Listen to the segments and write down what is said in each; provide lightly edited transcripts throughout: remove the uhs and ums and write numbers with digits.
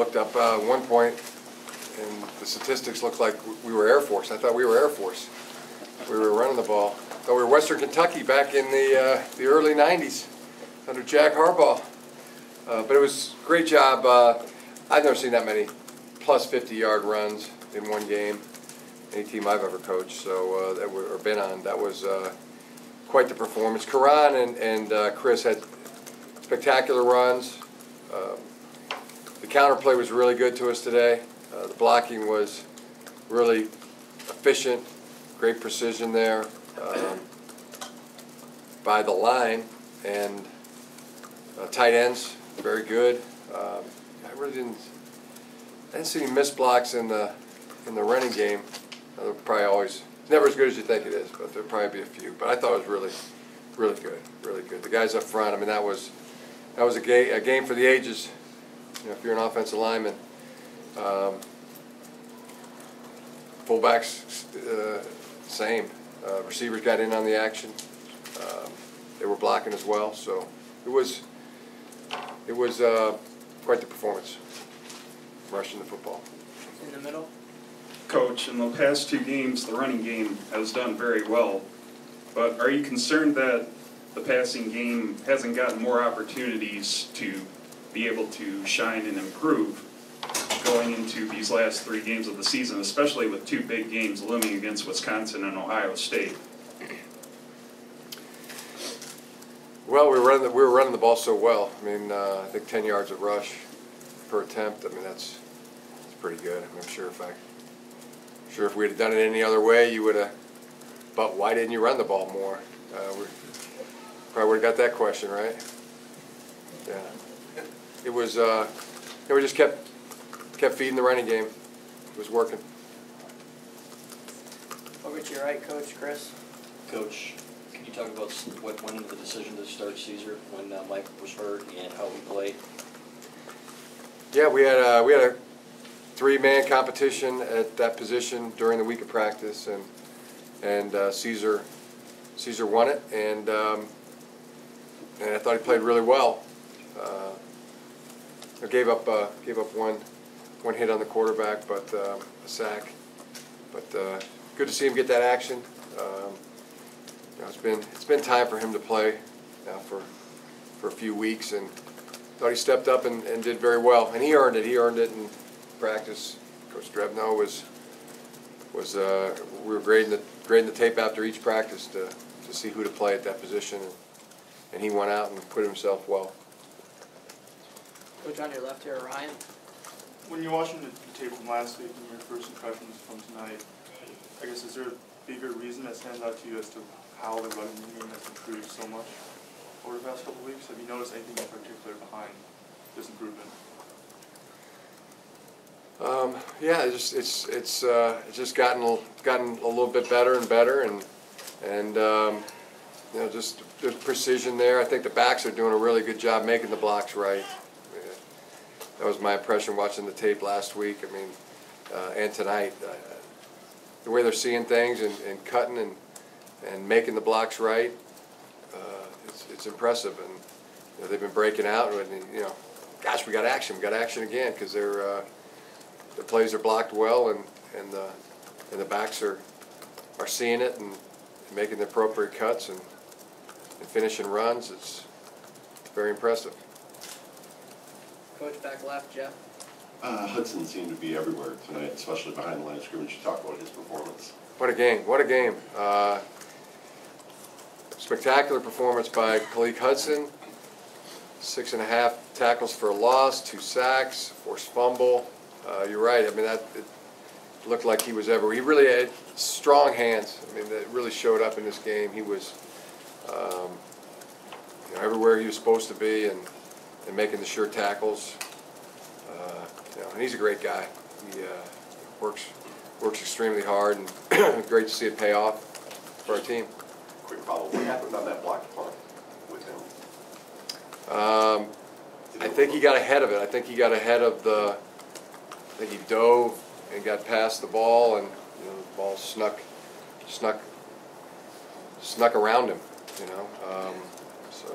looked up at one point, and the statistics looked like we were Air Force. I thought we were Air Force. We were running the ball. I thought we were Western Kentucky back in the early 90s under Jack Harbaugh. But it was a great job. I've never seen that many plus 50-yard runs in one game, any team I've ever coached, so or been on. That was quite the performance. Karan and Chris had spectacular runs. The counterplay was really good to us today. The blocking was really efficient, great precision there by the line, and tight ends very good. I didn't see any missed blocks in the running game. They're probably always, it's never as good as you think it is, but there'll probably be a few. But I thought it was really good, really good. The guys up front, I mean, that was a game for the ages. You know, if you're an offensive lineman, fullbacks, same. Receivers got in on the action. They were blocking as well, so it was quite the performance, rushing the football. In the middle. Coach, in the past two games, the running game has done very well, but are you concerned that the passing game hasn't gotten more opportunities to be able to shine and improve going into these last three games of the season, especially with two big games looming against Wisconsin and Ohio State? Well, we were running the ball so well. I mean, I think 10 yards of rush per attempt. I mean, that's pretty good. I'm sure if we'd have done it any other way, you would have. But why didn't you run the ball more? We probably would have got that question, right? Yeah. It was. We just kept feeding the running game. It was working. Over to your right, Coach Chris. Coach, can you talk about what went into the decision to start Caesar when Mike was hurt and how he played? Yeah, we had a three-man competition at that position during the week of practice, and Caesar won it, and I thought he played really well. I gave up one hit on the quarterback, but a sack. But good to see him get that action. You know, it's been time for him to play now for a few weeks, and thought he stepped up and did very well, and he earned it. He earned it in practice. Coach Drebno was we were grading the tape after each practice to see who to play at that position, and he went out and put himself well. Coach, on your left here, Ryan. When you're watching the tape from last week and your first impressions from tonight, I guess is there a bigger reason that stands out to you as to how the running game has improved so much over the past couple of weeks? Have you noticed anything in particular behind this improvement? Yeah, it's just gotten a little bit better and better, and you know, just there's precision there. I think the backs are doing a really good job making the blocks right. That was my impression watching the tape last week. I mean, and tonight, the way they're seeing things and cutting and making the blocks right, it's impressive. And you know, they've been breaking out, and you know, gosh, we got action again, because the plays are blocked well, and the backs are seeing it and making the appropriate cuts and finishing runs. It's very impressive. Coach, back left, Jeff. Hudson seemed to be everywhere tonight, especially behind the line of scrimmage. You talk about his performance. What a game! What a game! Spectacular performance by Khaleke Hudson. 6.5 tackles for a loss, 2 sacks, forced fumble. You're right. I mean, it looked like he was everywhere. He really had strong hands. I mean, that really showed up in this game. He was you know, everywhere he was supposed to be, and making the sure tackles. You know, and he's a great guy. He works extremely hard, and great to see it pay off for our team. Quick follow. What happened on that blocked punt with him? I think he got ahead of it. I think he got ahead of the. I think he dove and got past the ball, and you know, the ball snuck around him. You know, so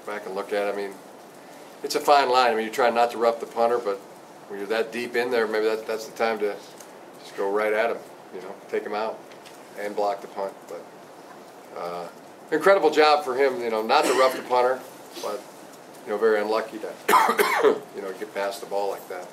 back and look at it. I mean, it's a fine line. I mean, you're trying not to rough the punter, but when you're that deep in there, maybe that's the time to just go right at him, you know, take him out and block the punt. But incredible job for him, you know, not to rough the punter, but, you know, very unlucky to, you know, get past the ball like that.